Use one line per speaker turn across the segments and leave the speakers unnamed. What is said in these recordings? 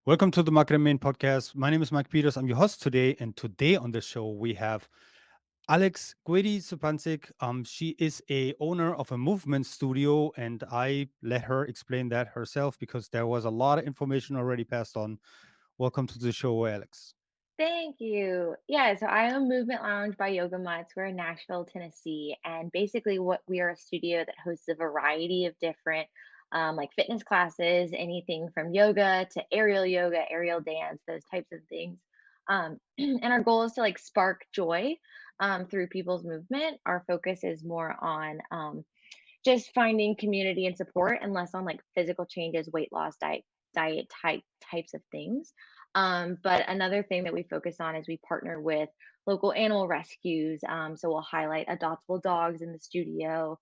Welcome to the Market Main podcast. My name is Mapeus. I'm your host today, and today on the show we have Alex Guidi Zupancic. She is a owner of a movement studio, and I let her explain that herself because there was a lot of information already passed on. Welcome to the show, Alex.
Thank you. Yeah, so I own Movement Lounge by Yoga Muttz. We're in Nashville, Tennessee, and basically, what we are a studio that hosts a variety of different, like fitness classes, anything from yoga to aerial yoga, aerial dance, those types of things. And our goal is to like spark joy through people's movement. Our focus is more on just finding community and support, and less on like physical changes, weight loss, diet types of things. But another thing that we focus on is we partner with local animal rescues. So we'll highlight adoptable dogs in the studio,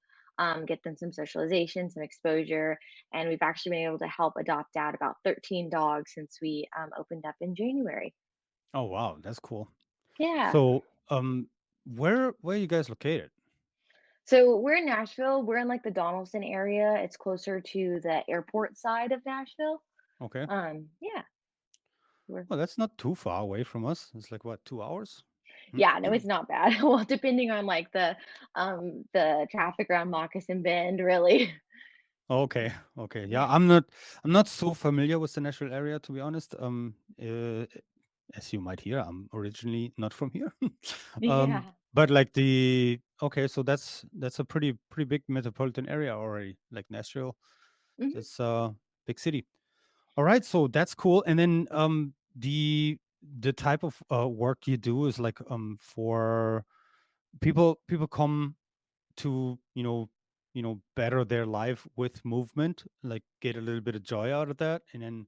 get them some socialization, some exposure, and we've actually been able to help adopt out about 13 dogs since we opened up in January.
Oh wow, that's cool.
Yeah.
So, where are you guys located?
So we're in Nashville. We're in like the Donaldson area. It's closer to the airport side of Nashville.
Okay.
Yeah, we're
Well, that's not too far away from us. It's like what, 2 hours?
yeah, no, it's not bad. Well, depending on like the traffic around Moccasin Bend, really.
Okay, okay. Yeah, I'm not so familiar with the Nashville area, to be honest. As you might hear, I'm originally not from here. um,
Yeah.
but like the okay, so that's a pretty big metropolitan area already, like Nashville.
Mhm.
That's a big city. All right, so that's cool. And then the type of work you do is like for people come to better their life with movement, like get a little bit of joy out of that. And then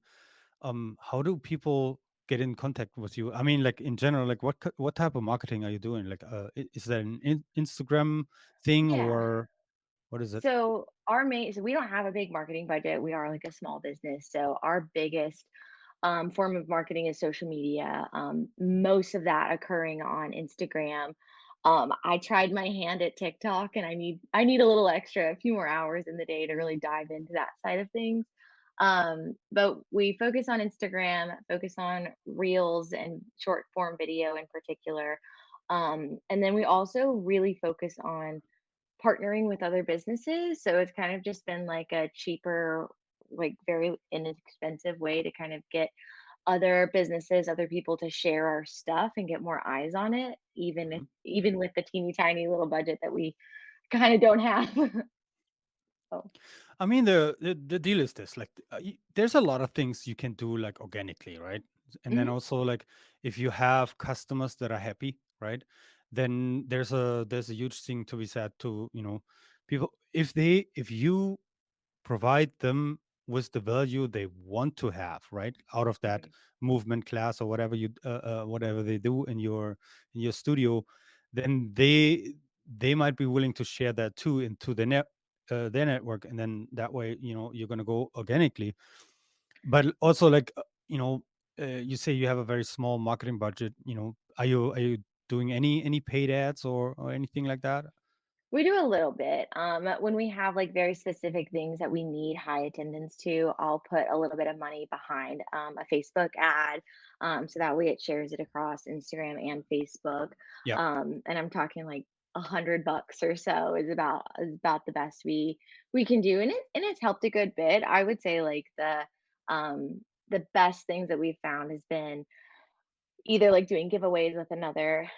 how do people get in contact with you? I mean, like in general, like what type of marketing are you doing? Like is that an Instagram thing,
Yeah.
or what is it?
So we don't have a big marketing budget. We are like a small business. So our biggest form of marketing is social media. Most of that occurring on Instagram. I tried my hand at TikTok, and I need a little extra, a few more hours in the day to really dive into that side of things. But we focus on Instagram, focus on reels and short form video in particular. And then we also really focus on partnering with other businesses. So it's kind of just been like a cheaper, like very inexpensive way to kind of get other businesses, other people to share our stuff and get more eyes on it,
Mhm.
even with the teeny tiny little budget that we kind of don't have. Oh.
I mean, the deal is this: like, there's a lot of things you can do like organically, right? And then
Mhm.
also like if you have customers that are happy, right? Then there's a huge thing to be said to people if you provide them with the value they want to have, right, out of that
Mhm.
movement class or whatever they do in your studio, then they might be willing to share that too into their network, and then that way you're going to go organically. But also like you say you have a very small marketing budget. Are you doing any paid ads or anything like that?
We do a little bit. When we have like very specific things that we need high attendance to, I'll put a little bit of money behind a Facebook ad, so that way it shares it across Instagram and Facebook.
Yeah.
And I'm talking like $100 or so is about the best we can do, and it's helped a good bit. I would say like the best things that we've found has been either like doing giveaways with another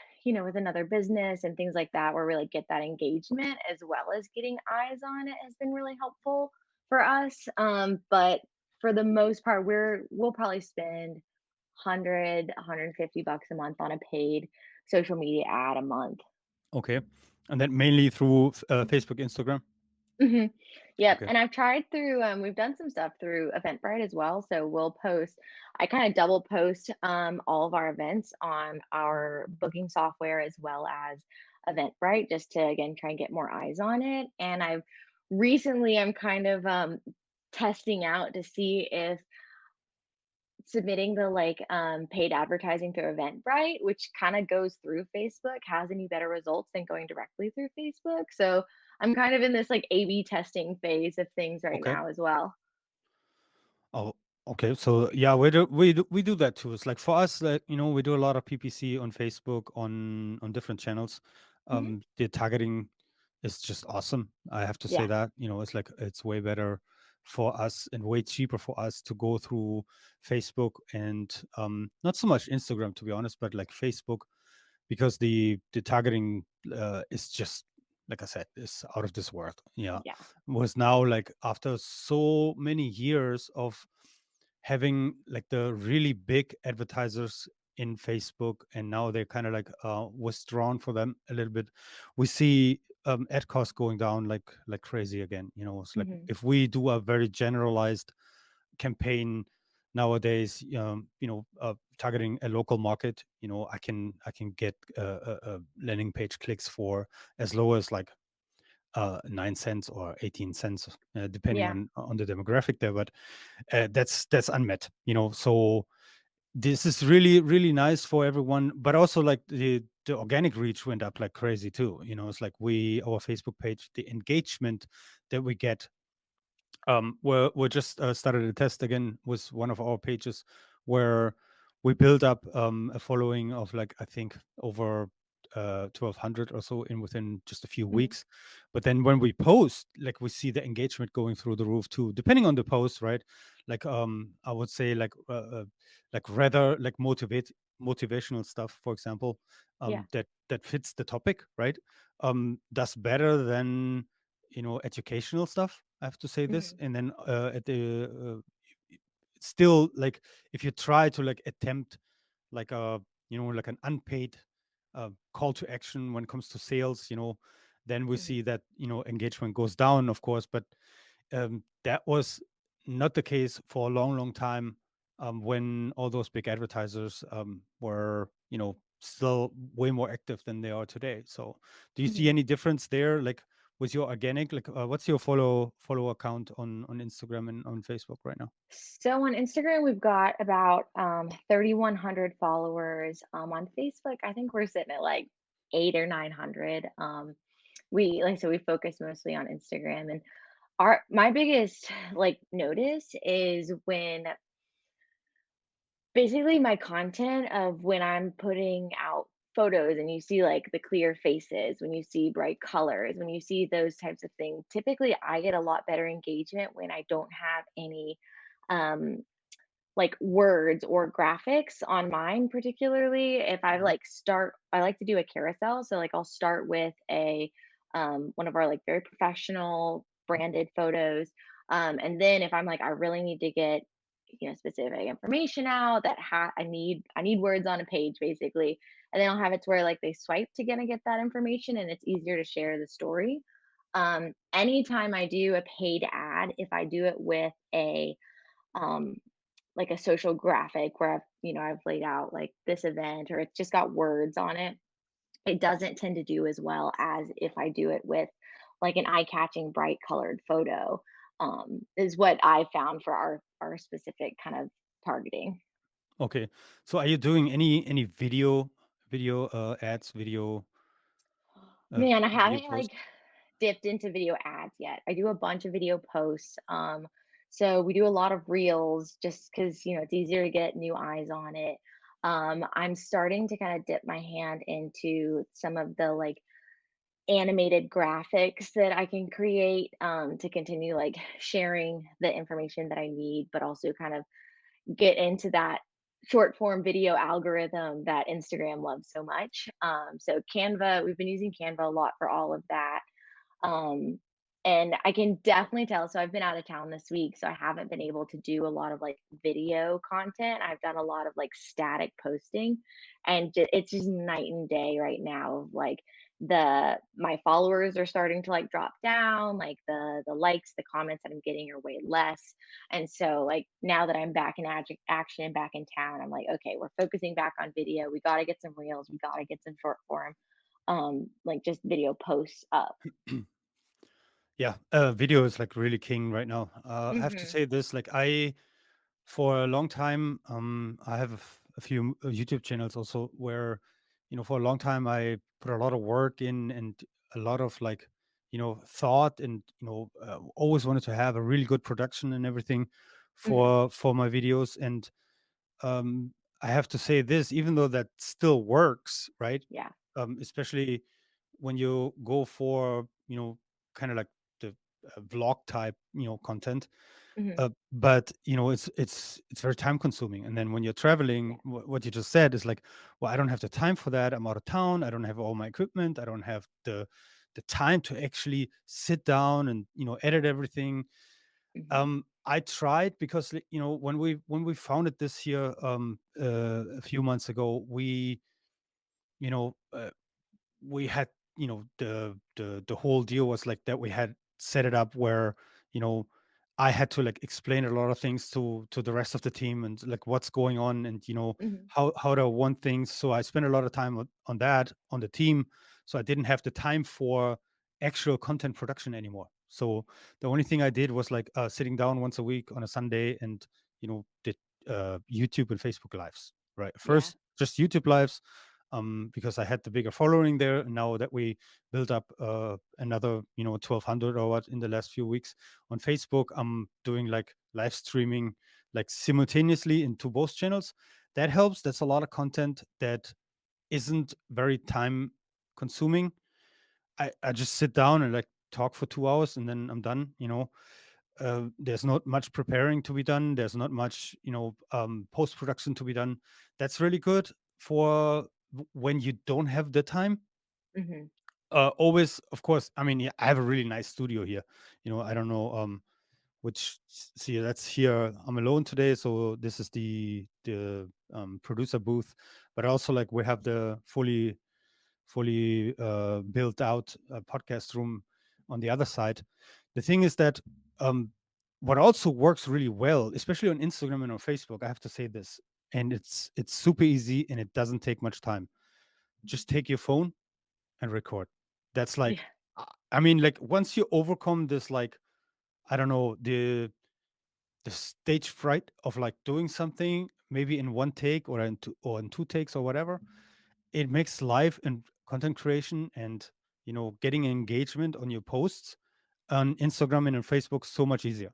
business and things like that, where we like get that engagement as well as getting eyes on it, has been really helpful for us. But for the most part, we'll probably spend 150 bucks a month on a paid social media ad a month.
Okay. And then mainly through Facebook, Instagram.
Mhm. Yep,
Okay.
and I've tried through, we've done some stuff through Eventbrite as well, so we'll post I kinda double post, all of our events on our booking software as well as Eventbrite, just to, again, try and get more eyes on it. And I'm kind of, testing out to see if submitting the, like, paid advertising through Eventbrite, which kinda goes through Facebook, has any better results than going directly through Facebook. So, I'm kind of in this, like, A/B testing phase of things right
Okay.
now as well.
Oh, Okay, so yeah, we do that too. It's like for us, like we do a lot of PPC on Facebook on different channels.
Mhm.
The targeting is just awesome. I have to say
Yeah.
that it's like it's way better for us and way cheaper for us to go through Facebook and not so much Instagram to be honest, but like Facebook because the targeting is just like I said is out of this world. Yeah,
Yeah.
was now like after so many years of having like the really big advertisers in Facebook, and now they're kind of like withdrawn for them a little bit. We see ad costs going down like crazy again. It's like
Mhm.
if we do a very generalized campaign nowadays, targeting a local market, I can get landing page clicks for as low as like 9 cents or 18 cents, depending
Yeah.
on the demographic there. But that's unmet. So this is really really nice for everyone, but also like the organic reach went up like crazy too. It's like our Facebook page, the engagement that we get. We're just started a test again with one of our pages where we build up a following of like I think over 1,200 or so in within just a few
Mhm.
weeks. But then when we post, like we see the engagement going through the roof too, depending on the post, right? Like I would say like rather like motivational stuff, for example,
Yeah.
that fits the topic, right? Does better than educational stuff. I have to say this,
Mhm.
and then at the still like if you try to like attempt like a like an unpaid call to action when it comes to sales, then we
Mhm.
see that engagement goes down, of course. But that was not the case for a long, long time when all those big advertisers were, still way more active than they are today. So, do you see
Mhm.
any difference there, like with your organic? Like, what's your follow account on Instagram and on Facebook right now?
So on Instagram, we've got about 3,100 followers. On Facebook, I think we're sitting at like eight or 900. We like I said, we focus mostly on Instagram, and our my biggest like notice is when basically my content of when I'm putting out photos and you see like the clear faces, when you see bright colors, when you see those types of things, typically I get a lot better engagement when I don't have any um like words or graphics on mine. Particularly if
Mhm.
I like to do a carousel, so like I'll start with a one of our like very professional branded photos, and then if I'm like I really need to get specific information out that I need words on a page basically, and then I'll have it to where like they swipe to get that information and it's easier to share the story. Anytime I do a paid ad, if I do it with a um like a social graphic where I've laid out like this event or it's just got words on it, it doesn't tend to do as well as if I do it with like an eye-catching bright colored photo. Is what I found for our specific kind of targeting.
Okay, so are you doing any video ads,
Man, I
video
haven't
posts?
like dipped into video ads yet. I do a bunch of video posts. So we do a lot of reels just because, it's easier to get new eyes on it. I'm starting to kind of dip my hand into some of the like animated graphics that I can create to continue like sharing the information that I need, but also kind of get into that short form video algorithm that Instagram loves so much. So Canva, we've been using Canva a lot for all of that. um, and I can definitely tell. So I've been out of town this week, so I haven't been able to do a lot of like video content. I've done a lot of like static posting, and it's just night and day right now. Of like my followers are starting to like drop down, like the likes, the comments that I'm getting are way less. And so like now that I'm back in action and back in town, I'm like, okay, we're focusing back on video. We got to get some reels. We got to get some short form, like just video posts up.
Yeah, video is like really king right now. I have to
Mhm.
say this, like for a long time, I have a few YouTube channels also where, for a long time I put a lot of work in and a lot of like, thought and, always wanted to have a really good production and everything
Mhm.
for my videos. And um, I have to say this, even though that still works, right?
Yeah.
Especially when you go for, kind of like the vlog type, content.
Mhm.
But it's very time consuming. And then when you're traveling,
Yeah.
what you just said is like, well, I don't have the time for that. I'm out of town. I don't have all my equipment. I don't have the time to actually sit down and edit everything.
Mhm.
I tried because when we founded this here a few months ago, you know uh, we had the whole deal was like that. We had set it up where you know I had to like explain a lot of things to the rest of the team, and like what's going on, and
Mhm.
how to want things. So I spent a lot of time on that on the team, so I didn't have the time for actual content production anymore. So the only thing I did was like sitting down once a week on a Sunday and did YouTube and Facebook lives. Right,
Yeah.
first just YouTube lives, because I had the bigger following there. And now that we built up another, 1,200 or what in the last few weeks on Facebook, I'm doing like live streaming like simultaneously into both channels. That helps. That's a lot of content that isn't very time consuming. I just sit down and like talk for 2 hours and then I'm done. There's not much preparing to be done. There's not much, post production to be done. That's really good for when you don't have the time.
Mhm.
Always, of course. I mean, yeah, I have a really nice studio here. I don't know, see, that's here. I'm alone today, so this is the producer booth. But also, like, we have the fully built out podcast room on the other side. The thing is that um, what also works really well, especially on Instagram and on Facebook, I have to say this, and it's super easy and it doesn't take much time. Just take your phone and record. That's
Yeah.
like, I mean, like once you overcome this, like I don't know, the stage fright of like doing something maybe in one take or in two takes or whatever, it makes live and content creation and getting engagement on your posts on Instagram and on Facebook so much easier.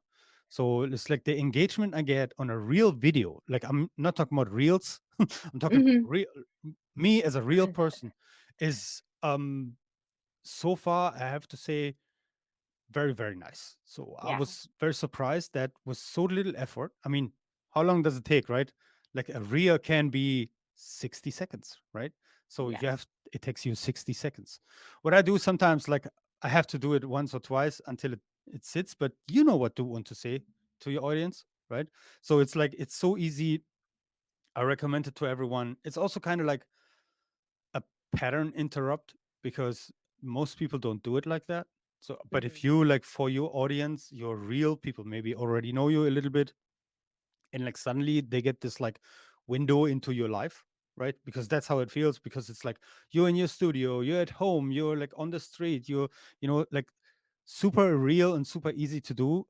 So it's like the engagement I get on a real video. Like I'm not talking about reels. I'm talking about
Mhm.
real me as a real person is so far I have to say very, very nice. So I
Yeah.
was very surprised that was so little effort. I mean, how long does it take, right? Like a reel can be 60 seconds, right? So
Yeah.
it takes you 60 seconds. What I do sometimes, like I have to do it once or twice until it sits, but you know what to want to say to your audience, right? So it's like it's so easy. I recommend it to everyone. It's also kind of like a pattern interrupt because most people don't do it like that. So, but if
Mhm.
you like for your audience, your real people maybe already know you a little bit, and like suddenly they get this like window into your life, right? Because that's how it feels. Because it's like you're in your studio, you're at home, you're like on the street, you're like super real and super easy to do.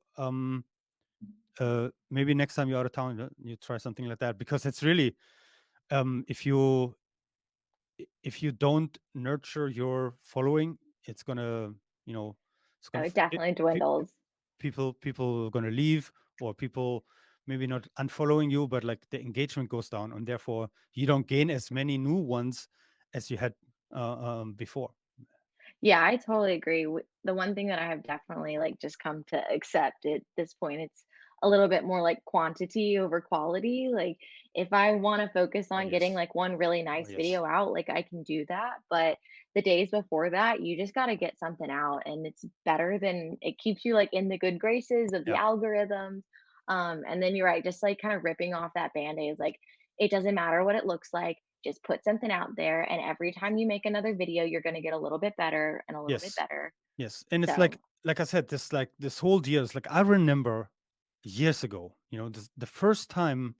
Maybe next time you're out of town, you try something like that because it's really if you don't nurture your following, it's gonna, you know, it's
Oh,
gonna
it definitely dwindles.
people are gonna leave, or people maybe not unfollowing you, but like the engagement goes down, and therefore you don't gain as many new ones as you had before.
Yeah, I totally agree. The one thing that I have definitely like just come to accept at this point, it's a little bit more like quantity over quality. Like if I want to focus
Oh
on getting
yes,
like one really
oh
nice
yes,
video out, like I can do that. But the days before that, you just got to get something out and it's better than it keeps you like in the good graces of the
yeah,
algorithms. And then you're right, just like kind of ripping off that band-aid, like it doesn't matter what it looks like, just put something out there, and every time you make another video, you're going to get a little bit better and a little bit
yes,
better.
yes. And it's
So,
like I said, this whole deal is like I remember years ago, the first time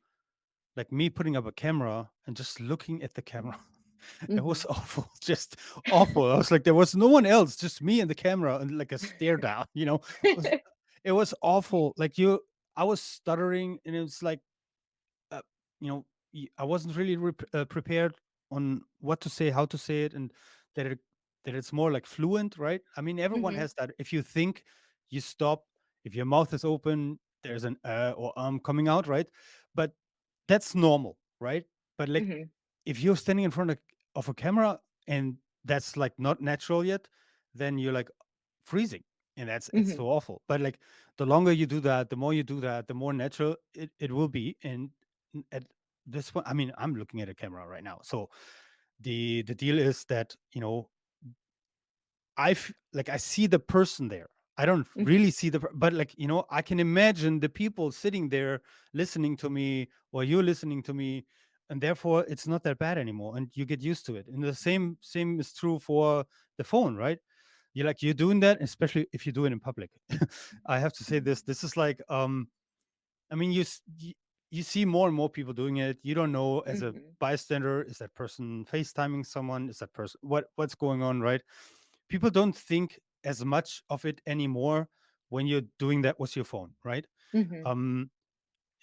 like me putting up a camera and just looking at the camera. It was
mhm.
awful, just awful. I was like, there was no one else, just me and the camera and like a stare down, it was awful. Like I was stuttering and it was like, uh, I wasn't really prepared on what to say, how to say it, and that it that it's more like fluent, right? I mean, everyone
Mhm.
has that. If you think, you stop. If your mouth is open, there's an or coming out, right? But that's normal, right? But like
Mhm.
if you're standing in front of a camera and that's like not natural yet, then you're like freezing, and that's it's
Mhm.
so awful. But like the longer you do that, the more you do that, the more natural it will be. And at this point, I mean, I'm looking at a camera right now, so the deal is that, like I see the person there. I don't
Mhm.
really see but like, I can imagine the people sitting there listening to me, or you're listening to me, and therefore it's not that bad anymore, and you get used to it. And the same is true for the phone, right? You're doing that, especially if you do it in public. I have to say this is like, I mean, you see more and more people doing it. You don't know, as a
Mhm.
bystander, is that person FaceTiming someone? Is that person what's going on, right? People don't think as much of it anymore when you're doing that with your phone, right?
Mhm.
Um,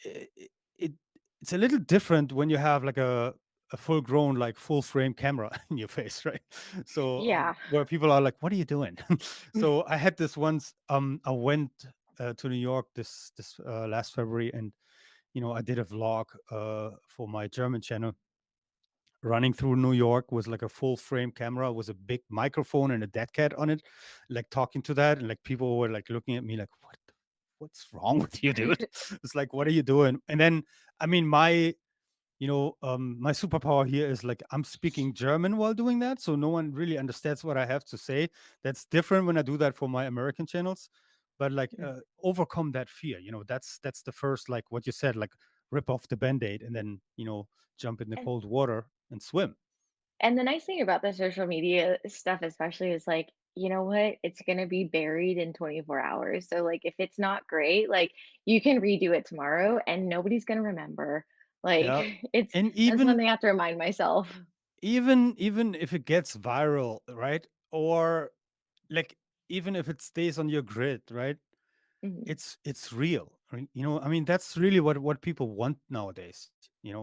it, it it's a little different when you have like a full grown, like full frame camera in your face, right? So
Yeah.
where people are like, "What are you doing?" So I had this once. I went to New York this last February, and I did a vlog for my German channel, running through New York with like a full frame camera with a big microphone and a dead cat on it, like talking to that, and like people were like looking at me like, what's wrong with you, dude? It's like, what are you doing? And then, I mean, my superpower here is like I'm speaking German while doing that, so no one really understands what I have to say. That's different when I do that for my American channels. But like, overcome that fear. That's the first, like what you said, like rip off the band-aid and then jump in the
And
cold water and swim.
and the nice thing about the social media stuff especially is like, you know what? It's gonna be buried in 24 hours. So like if it's not great, like you can redo it tomorrow and nobody's gonna remember. Like
Yeah,
it's
and
that's
even
something I have to remind myself.
even even if it gets viral, right? Or like even if it stays on your grid, right?
Mhm.
It's real. Right? I mean, that's really what people want nowadays.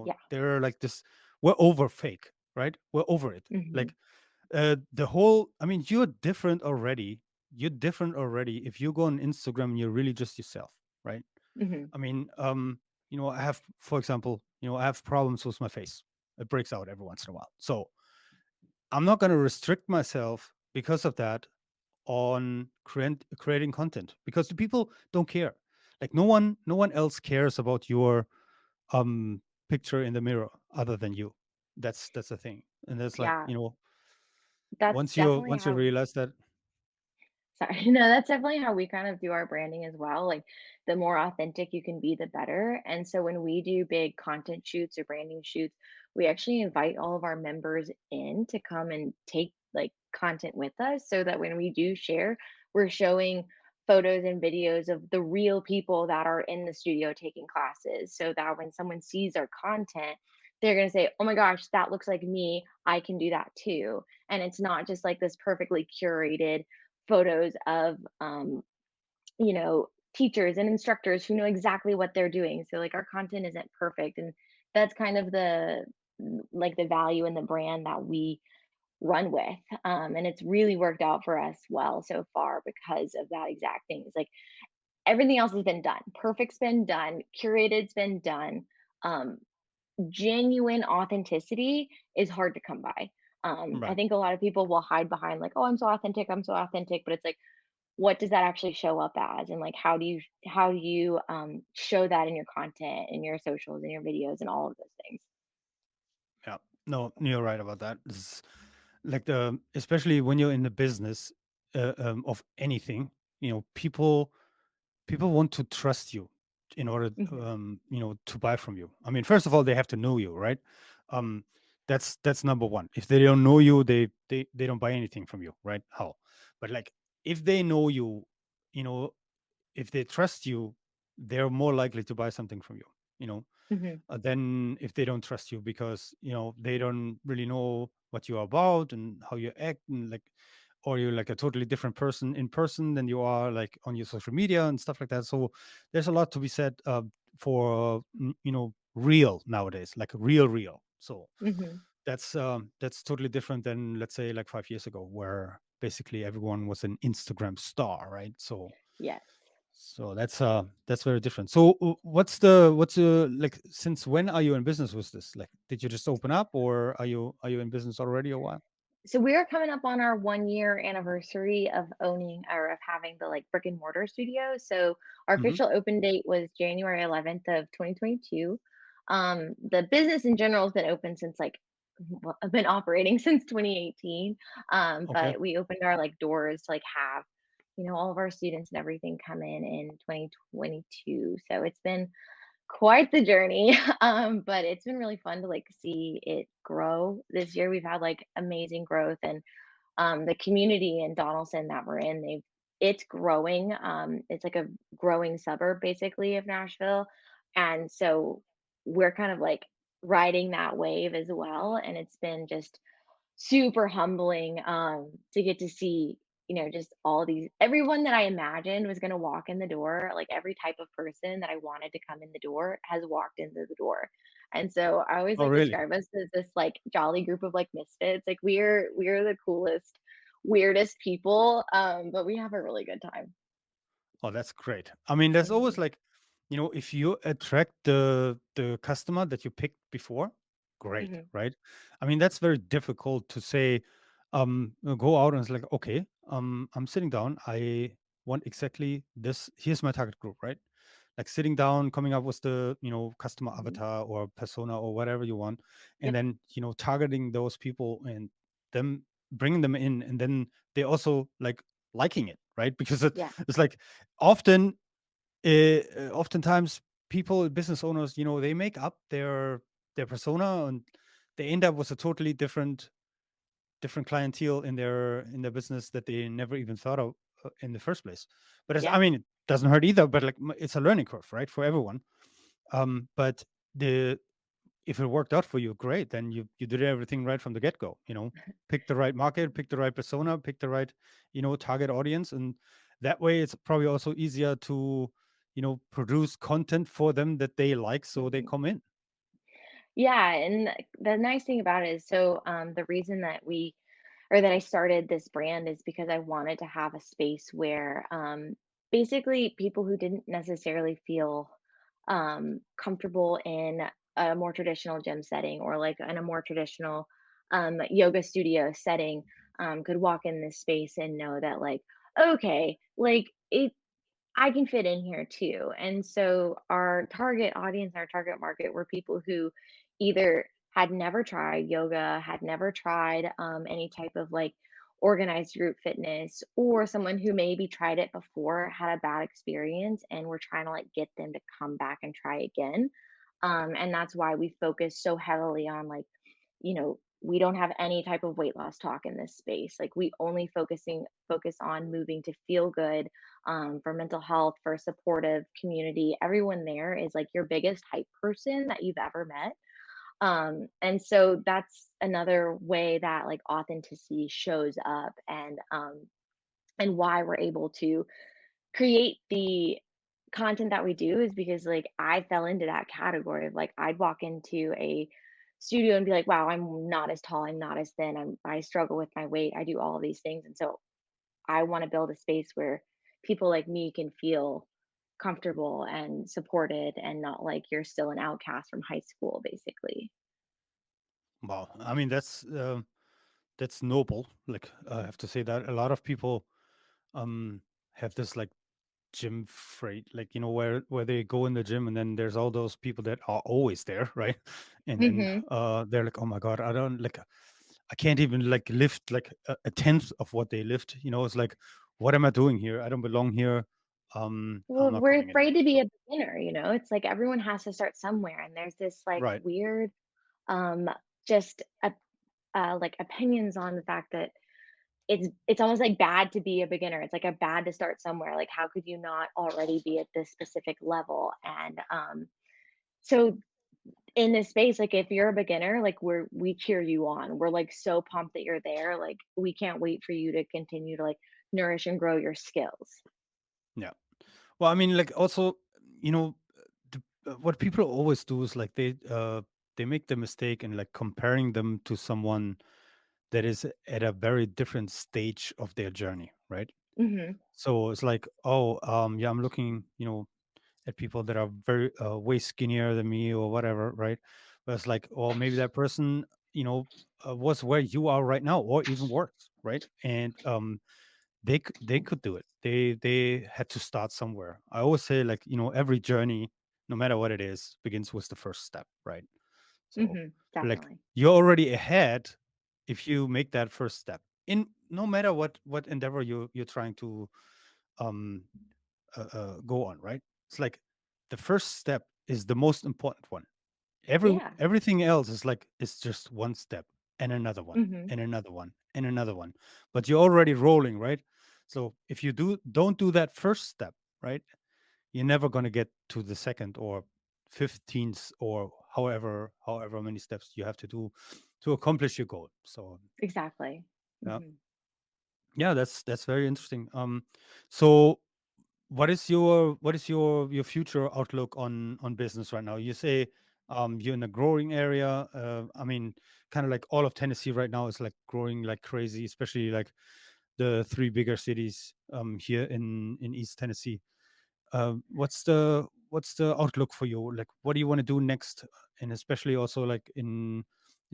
Yeah.
They're like this. We're over fake, right? We're over it.
Mhm.
Like, the whole, I mean, you're different already if you go on Instagram and you're really just yourself, right?
Mhm.
I mean, I have, for example, I have problems with my face. It breaks out every once in a while. So I'm not going to restrict myself because of that on creating content, because the people don't care. Like no one else cares about your um picture in the mirror other than you. That's the thing. And that's like,
Yeah. That's definitely
once you
how
realize that.
sorry. No, that's definitely how we kind of do our branding as well. Like the more authentic you can be, the better. And so when we do big content shoots or branding shoots, we actually invite all of our members in to come and take like content with us so that when we do share, we're showing photos and videos of the real people that are in the studio taking classes so that when someone sees our content, they're going to say, "Oh my gosh, that looks like me. I can do that too." And it's not just like this perfectly curated photos of you know teachers and instructors who know exactly what they're doing, so like our content isn't perfect, and that's kind of the like the value and the brand that we run with, and it's really worked out for us well so far because of that exact thing. It's like everything else has been done, perfect's been done, curated's been done. um, Genuine authenticity is hard to come by. I
Right.
think a lot of people will hide behind like, oh, I'm so authentic, but it's like, what does that actually show up as, and like how do you show that in your content, in your socials, in your videos, and all of those things.
Yeah. No, you're right about that. This is like especially when you're in the business of anything, people want to trust you in order
Hmm.
to buy from you. I mean, first of all, they have to know you, right? um that's number one. If they don't know you, they don't buy anything from you, right? How? But like, if they know you, you know if they trust you, they're more likely to buy something from you, you know
Hmm.
than if they don't trust you, because they don't really know what you're about and how you act, and like, or you're like a totally different person in person than you are like on your social media and stuff like that. So there's a lot to be said for real nowadays, like real. So
Hmm.
that's totally different than, let's say, like 5 years ago, where basically everyone was an Instagram star, right? So
Yes.
So that's very different. So what's the like, since when are you in business with this? Like, did you just open up, or are you in business already a while?
So we are coming up on our 1 year anniversary of owning or of having the like brick and mortar studio. So our
Hmm.
official open date was January 11th of 2022. The business in general has been open since like well, I've been operating since 2018.
Okay.
But we opened our like doors to like have, all of our students and everything come in 2022. So it's been quite the journey. But it's been really fun to like see it grow. This year we've had like amazing growth, and the community in Donaldson that we're in, it's growing. It's like a growing suburb basically of Nashville. And so we're kind of like riding that wave as well. And it's been just super humbling, to get to see, just all these everyone that I imagined was gonna walk in the door, like, every type of person that I wanted to come in the door has walked into the door, and so I always,
Oh,
like,
really?
describe us as this, like, jolly group of, like, misfits, like, we're the coolest, weirdest people, but we have a really good time.
Oh, that's great. I mean, there's always
Mhm,
like, if you attract the customer that you picked before, great,
mhm,
right? I mean, that's very difficult to say, go out and it's like, okay, I'm sitting down. I want exactly this. Here's my target group, right? Like sitting down, coming up with the, customer
mhm.
avatar or persona or whatever you want, and
Yep,
then, targeting those people and them bringing them in, and then they also like liking it, right? Because
yeah,
it's like often oftentimes people, business owners, they make up their persona, and they end up with a totally different clientele in their business that they never even thought of in the first place. But I
yeah.
mean, it doesn't hurt either, but like it's a learning curve, right, for everyone. But the if it worked out for you, great, then you did everything right from the get-go. Pick the right market, pick the right persona, pick the right, target audience, and that way it's probably also easier to, produce content for them that they like, so they
Mhm.
come in.
Yeah, and the nice thing about it is so, the reason that or that I started this brand is because I wanted to have a space where, basically people who didn't necessarily feel, comfortable in a more traditional gym setting or like in a more traditional, yoga studio setting, could walk in this space and know that like, okay, like I can fit in here too. And so our target audience, our target market were people who either had never tried yoga, had never tried, any type of like organized group fitness, or someone who maybe tried it before, had a bad experience, and we're trying to like get them to come back and try again. And that's why we focus so heavily on like, we don't have any type of weight loss talk in this space. Like we only focus on moving to feel good, for mental health, for a supportive community. Everyone there is like your biggest hype person that you've ever met. And so that's another way that like authenticity shows up, and why we're able to create the content that we do is because like I fell into that category of like I'd walk into a studio and be like, wow, I'm not as tall, I'm not as thin, I struggle with my weight, I do all of these things. And so I want to build a space where people like me can feel comfortable and supported and not like you're still an outcast from high school, basically.
Wow, I mean, that's noble. Like, I have to say that a lot of people um have this like gym freight, like, where they go in the gym, and then there's all those people that are always there, right? And then
Hmm.
they're like, oh my god, I can't even like lift like a tenth of what they lift. It's like, what am I doing here? I don't belong here. I'm
Well,
not
we're
coming
afraid
anymore.
to be
So
a beginner, it's like everyone has to start somewhere. And there's this like
right.
weird, um, just like opinions on the fact that it's almost like bad to be a beginner. It's like a bad to start somewhere. Like, how could you not already be at this specific level? And so in this space, like if you're a beginner, like we cheer you on. We're like so pumped that you're there. Like we can't wait for you to continue to like nourish and grow your skills.
Yeah. Well, I mean, like, also, you know, what people always do is like they make the mistake in like comparing them to someone that is at a very different stage of their journey, right?
Mhm.
So it's like, oh, yeah, I'm looking, at people that are very way skinnier than me or whatever, right? But it's like, oh, maybe that person, was where you are right now, or even worse, right? And they could do it. They had to start somewhere. I always say, like, every journey, no matter what it is, begins with the first step, right? So,
Mhm.
like,
Definitely.
you're already ahead if you make that first step in no matter what endeavor you're trying to um go on, right? It's like the first step is the most important one.
Yeah.
Everything else is like it's just one step and another one
Mhm.
and another one and another one. But you're already rolling, right? So if you don't do that first step, right, you're never gonna get to the second or 15th or however many steps you have to do to accomplish your goal. So
Exactly.
yeah,
Mhm.
yeah, that's very interesting. So what is your future outlook on business right now? You say you're in a growing area. I mean, kind of like all of Tennessee right now is like growing like crazy, especially like the three bigger cities here in East Tennessee. What's the outlook for you? Like, what do you want to do next, and especially also like in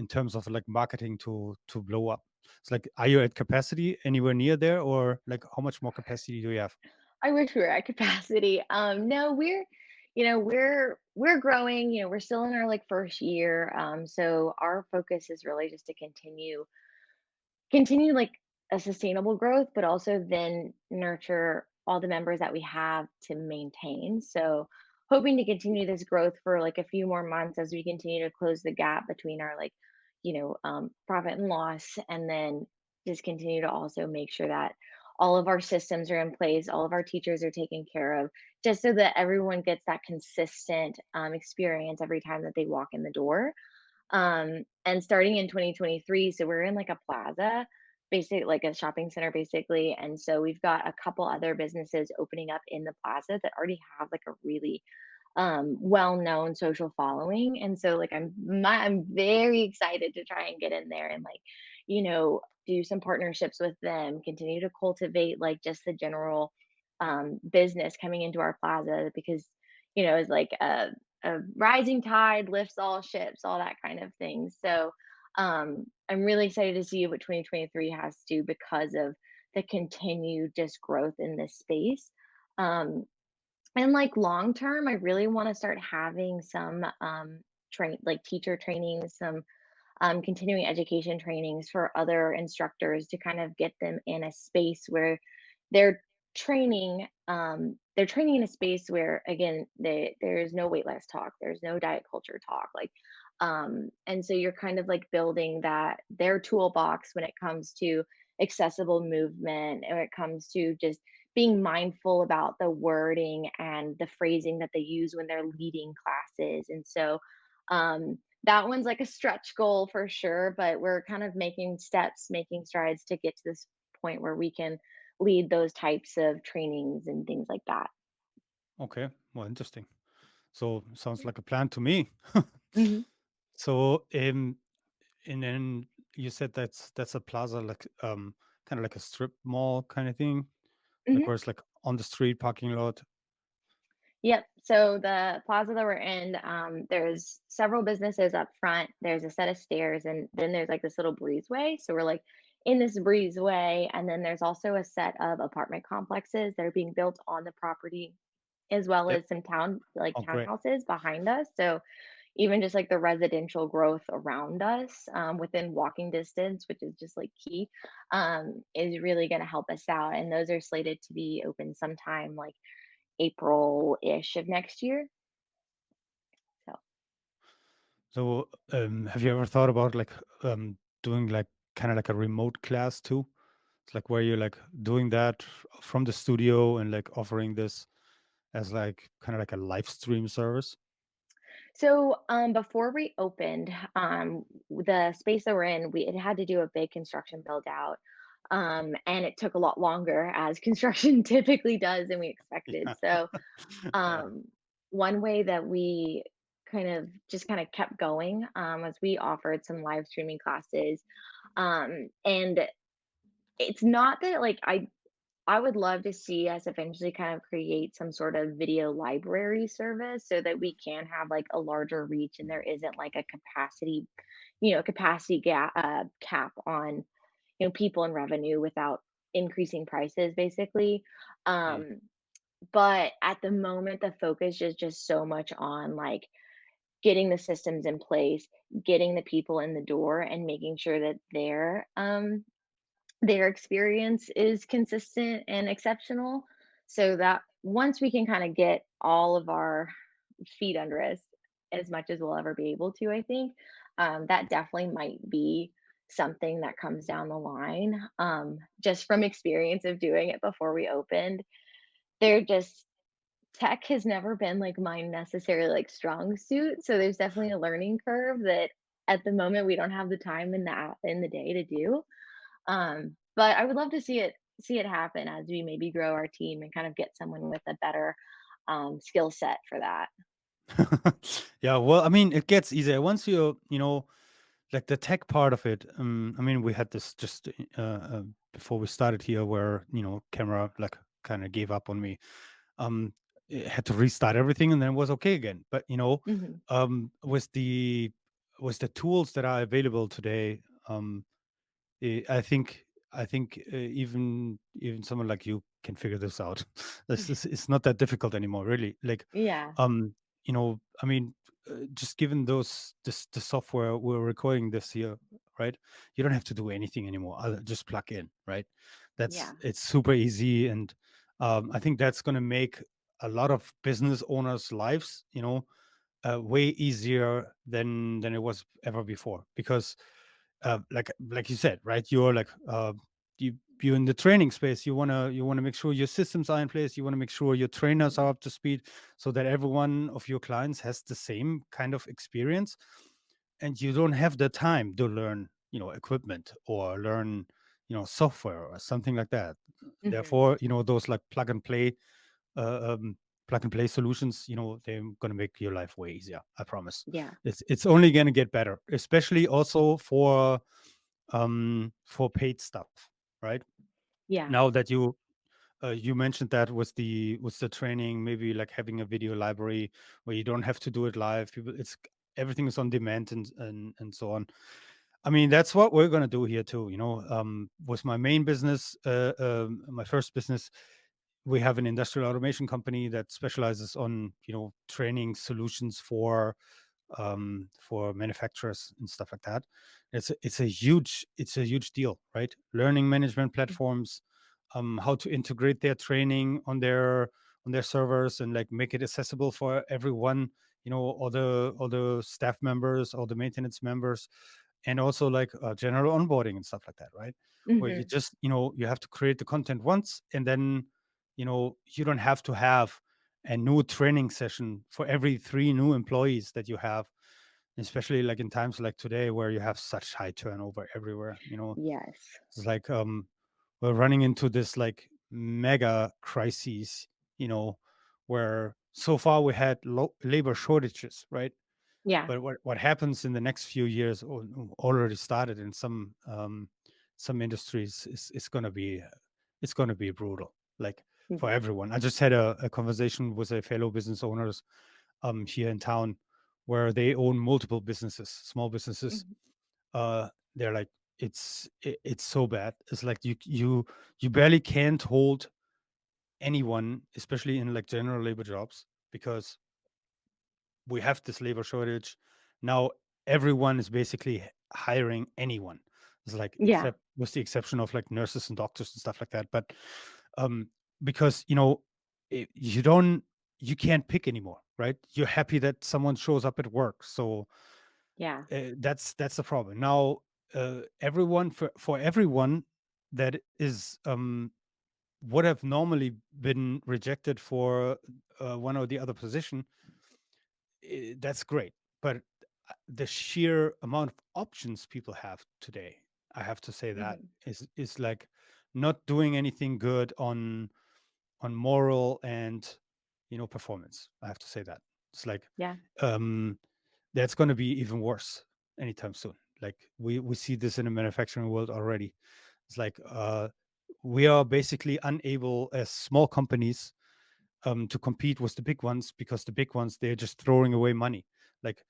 terms of like marketing to blow up? It's like, are you at capacity anywhere near there, or like how much more capacity do you have?
I wish we were at capacity. No, we're growing. We're still in our like first year. So our focus is really just to continue like a sustainable growth, but also then nurture all the members that we have to maintain. So hoping to continue this growth for like a few more months as we continue to close the gap between our like, profit and loss, and then just continue to also make sure that all of our systems are in place, all of our teachers are taken care of, just so that everyone gets that consistent experience every time that they walk in the door. And starting in 2023, so we're in like a plaza, basically like a shopping center, basically. And so we've got a couple other businesses opening up in the plaza that already have like a really well-known social following. And so like I'm very excited to try and get in there and like, do some partnerships with them, continue to cultivate like just the general business coming into our plaza, because it's like a rising tide lifts all ships, all that kind of thing. So I'm really excited to see what 2023 has to do because of the continued just growth in this space. Um, and like long term, I really want to start having some like teacher trainings, some continuing education trainings for other instructors to kind of get them in a space where they're they're training in a space where again there's no weight loss talk, there's no diet culture talk, like and so you're kind of like building that their toolbox when it comes to accessible movement, and when it comes to just being mindful about the wording and the phrasing that they use when they're leading classes. And so that one's like a stretch goal for sure, but we're kind of making steps, making strides to get to this point where we can lead those types of trainings and things like that.
Okay, well, interesting. So sounds like a plan to me.
Mhm.
So, and then you said that's a plaza, like kind of like a strip mall kind of thing, like
Mhm.
where it's like on the street parking lot.
Yep. So the plaza that we're in, there's several businesses up front. There's a set of stairs, and then there's like this little breezeway. So we're like in this breezeway, and then there's also a set of apartment complexes that are being built on the property, as well
Yep.
as some
Oh, great.
townhouses behind us. So even just like the residential growth around us, within walking distance, which is just like key, is really going to help us out. And those are slated to be open sometime like April-ish of next year. So,
So, have you ever thought about like doing like kind of like a remote class too? It's like where you're like doing that from the studio and like offering this as like kind of like a live stream service.
before we opened, the space that we're in, we it had to do a big construction build out, and it took a lot longer, as construction typically does, than we expected.
Yeah.
So,
Yeah.
um, one way that we kind of kept going, was we offered some live streaming classes, and it's not that like I would love to see us eventually kind of create some sort of video library service so that we can have like a larger reach and there isn't like a capacity, cap on, people and revenue without increasing prices basically.
Mm.
Um, but at the moment, the focus is just so much on like getting the systems in place, getting the people in the door, and making sure that their experience is consistent and exceptional, so that once we can kind of get all of our feet under us as much as we'll ever be able to, I think that definitely might be something that comes down the line. Just from experience of doing it before we opened, they're just tech has never been like my necessarily like strong suit. So there's definitely a learning curve that at the moment we don't have the time in the day to do. But I would love to see it happen as we maybe grow our team and kind of get someone with a better skill set for that.
Yeah, well, I mean, it gets easier once like the tech part of it. I mean, we had this just before we started here, where camera like kind of gave up on me. Um, it had to restart everything, and then it was okay again. But
Hmm.
with the tools that are available today, I think even someone like you can figure this out. This is It's not that difficult anymore, really. Like,
Yeah.
I mean, just given the software we're recording this here, right? You don't have to do anything anymore. Just plug in, right?
Yeah.
It's super easy, and I think that's going to make a lot of business owners' lives, way easier than it was ever before, because like you said, right, you're like you're in the training space. You want to make sure your systems are in place. You want to make sure your trainers are
Mhm.
up to speed, so that every one of your clients has the same kind of experience, and you don't have the time to learn equipment, or learn software or something like that.
Mhm.
Therefore, those like uh, um, plug and play solutions, they're going to make your life way easier. I promise.
Yeah.
It's only going to get better, especially also for paid stuff, right?
Yeah.
Now that you mentioned that with the training, maybe like having a video library where you don't have to do it live. It's everything is on demand, and so on. I mean, that's what we're gonna do here too. With my main business, my first business, we have an industrial automation company that specializes on training solutions for manufacturers and stuff like that. It's a huge deal, right? Learning management platforms, how to integrate their training on their servers, and like make it accessible for everyone, all the staff members, all the maintenance members, and also like general onboarding and stuff like that, right? Where you
Mhm.
just you have to create the content once, and then you don't have to have a new training session for every three new employees that you have, especially like in times like today, where you have such high turnover everywhere.
Yes.
It's like we're running into this like mega crises, where so far we had labor shortages, right?
Yeah.
But what happens in the next few years, or already started in some industries, is going to be brutal, like for
Mhm.
everyone. I just had a conversation with a fellow business owners here in town, where they own multiple businesses, small businesses.
Mhm.
They're like, it's so bad. It's like you barely can't hold anyone, especially in like general labor jobs, because we have this labor shortage now. Everyone is basically hiring anyone. It's like,
Yeah.
except with the exception of like nurses and doctors and stuff like that. But um because you don't, you can't pick anymore, right? You're happy that someone shows up at work. So
Yeah.
that's the problem now. Everyone, for everyone that is would have normally been rejected for one or the other position, that's great. But the sheer amount of options people have today, I have to say, that
Mhm.
is like not doing anything good on moral and performance. I have to say that it's like
Yeah.
um that's going to be even worse anytime soon. Like we see this in the manufacturing world already. It's like we are basically unable as small companies to compete with the big ones, because the big ones, they're just throwing away money. Like,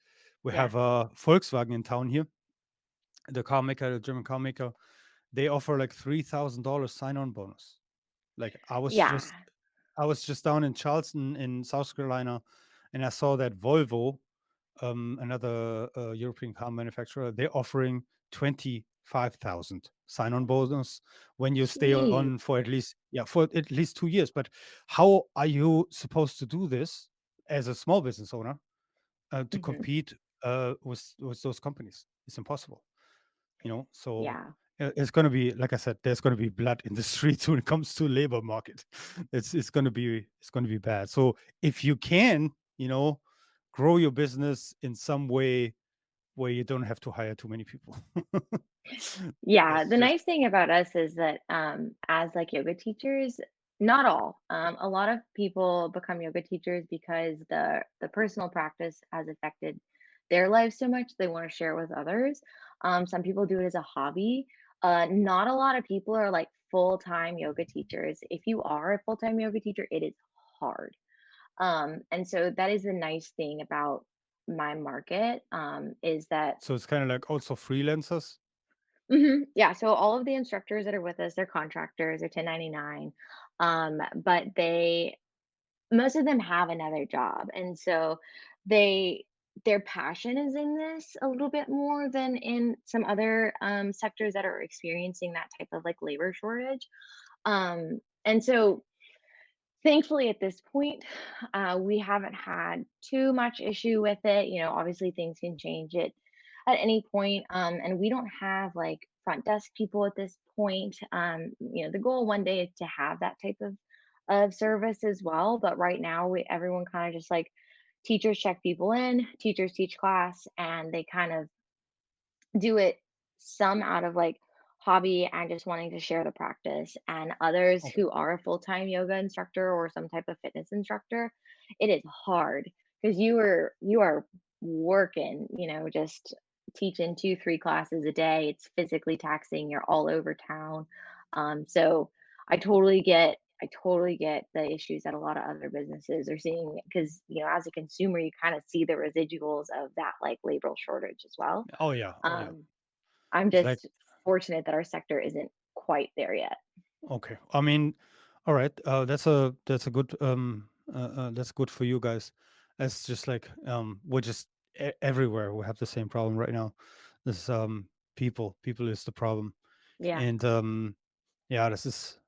we
Yeah.
have Volkswagen in town here, the car maker, the German car maker. They offer like $3,000 sign-on bonus. Like,
Yeah.
I was just down in Charleston in South Carolina, and I saw that Volvo, another European car manufacturer, they're offering 25,000 sign-on bonus when you stay on
Gee.
for at least, yeah, for at least 2 years. But how are you supposed to do this as a small business owner to
Hmm.
compete with those companies? It's impossible, So
Yeah.
it's going to be, like I said, there's going to be blood in the streets when it comes to labor market. It's going to be bad. So if you can, grow your business in some way where you don't have to hire too many people.
Yeah,
That's
the
just
nice thing about us is that, as like yoga teachers, not all, a lot of people become yoga teachers because the personal practice has affected their life so much they want to share with others. Some people do it as a hobby. Not a lot of people are like full-time yoga teachers. If you are a full-time yoga teacher, it is hard. And so that is the nice thing about my market, is that
so it's kind of like also freelancers.
Yeah, so all of the instructors that are with us, they're contractors, they're 1099. But they most of them have another job. And so they their passion is in this a little bit more than in some other sectors that are experiencing that type of like labor shortage. And so thankfully, at this point, we haven't had too much issue with it. Obviously things can change it at any point, and we don't have like front desk people at this point. The goal one day is to have that type of service as well. But right now, everyone kind of just like teachers check people in, teachers teach class, and they kind of do it some out of like hobby and just wanting to share the practice, and others
Okay.
who are a full-time yoga instructor or some type of fitness instructor. It is hard because you are working, just teaching 2 3 classes a day. It's physically taxing. You're all over town. So I totally get the issues that a lot of other businesses are seeing, because as a consumer you kind of see the residuals of that like labor shortage as well.
Oh yeah, oh yeah.
um, I'm
It's like,
just fortunate that our sector isn't quite there yet.
okay. I mean, all right. That's a good that's good for you guys. It's just like we're just everywhere. We have the same problem right now. This people is the problem,
Yeah,
and yeah, this is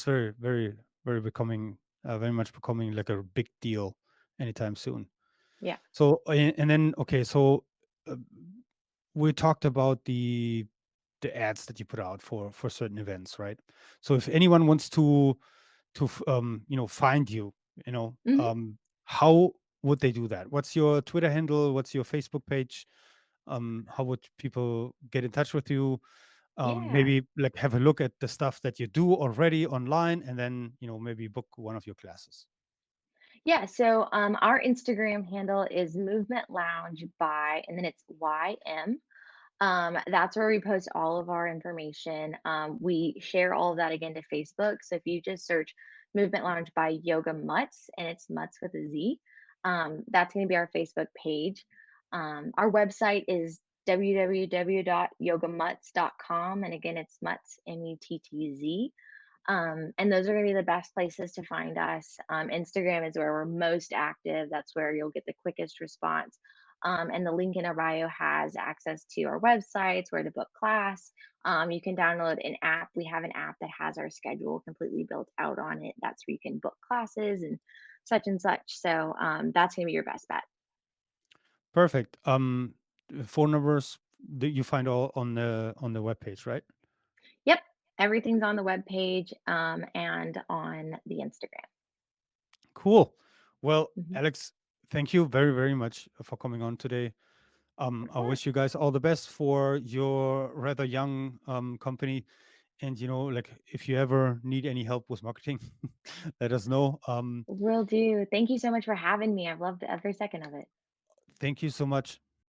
very very becoming very much becoming like a big deal anytime soon.
yeah.
So and then okay, so uh, we talked about the ads that you put out for certain events, right? So if anyone wants to find you, you know,
Mhm.
um, how would they do that? What's your Twitter handle? What's your Facebook page? How would people get in touch with you?
Yeah.
Maybe like have a look at the stuff that you do already online, and then maybe book one of your classes.
Yeah, so, our Instagram handle is Movement Lounge by, and then it's YM. That's where we post all of our information. We share all of that again to Facebook. So if you just search Movement Lounge by Yoga Muttz, and it's Mutz with a Z, that's going to be our Facebook page. Our website is www.yogamutz.com. And again, it's Mutz, Muttz. And those are going to be the best places to find us. Instagram is where we're most active. That's where you'll get the quickest response. And the link in our bio has access to our websites, where to book class. You can download an app. We have an app that has our schedule completely built out on it. That's where you can book classes and such and such. So that's going to be your best bet.
Perfect. Phone numbers that you find all on the webpage, right?
Yep. Everything's on the web page, and on the Instagram.
Cool. Well,
Mhm.
Alex, thank you very, very much for coming on today.
Of
I
course.
wish you guys all the best for your rather young company. And like if you ever need any help with marketing, let us know.
Will do. Thank you so much for having me. I've loved every second of it.
Thank you so much.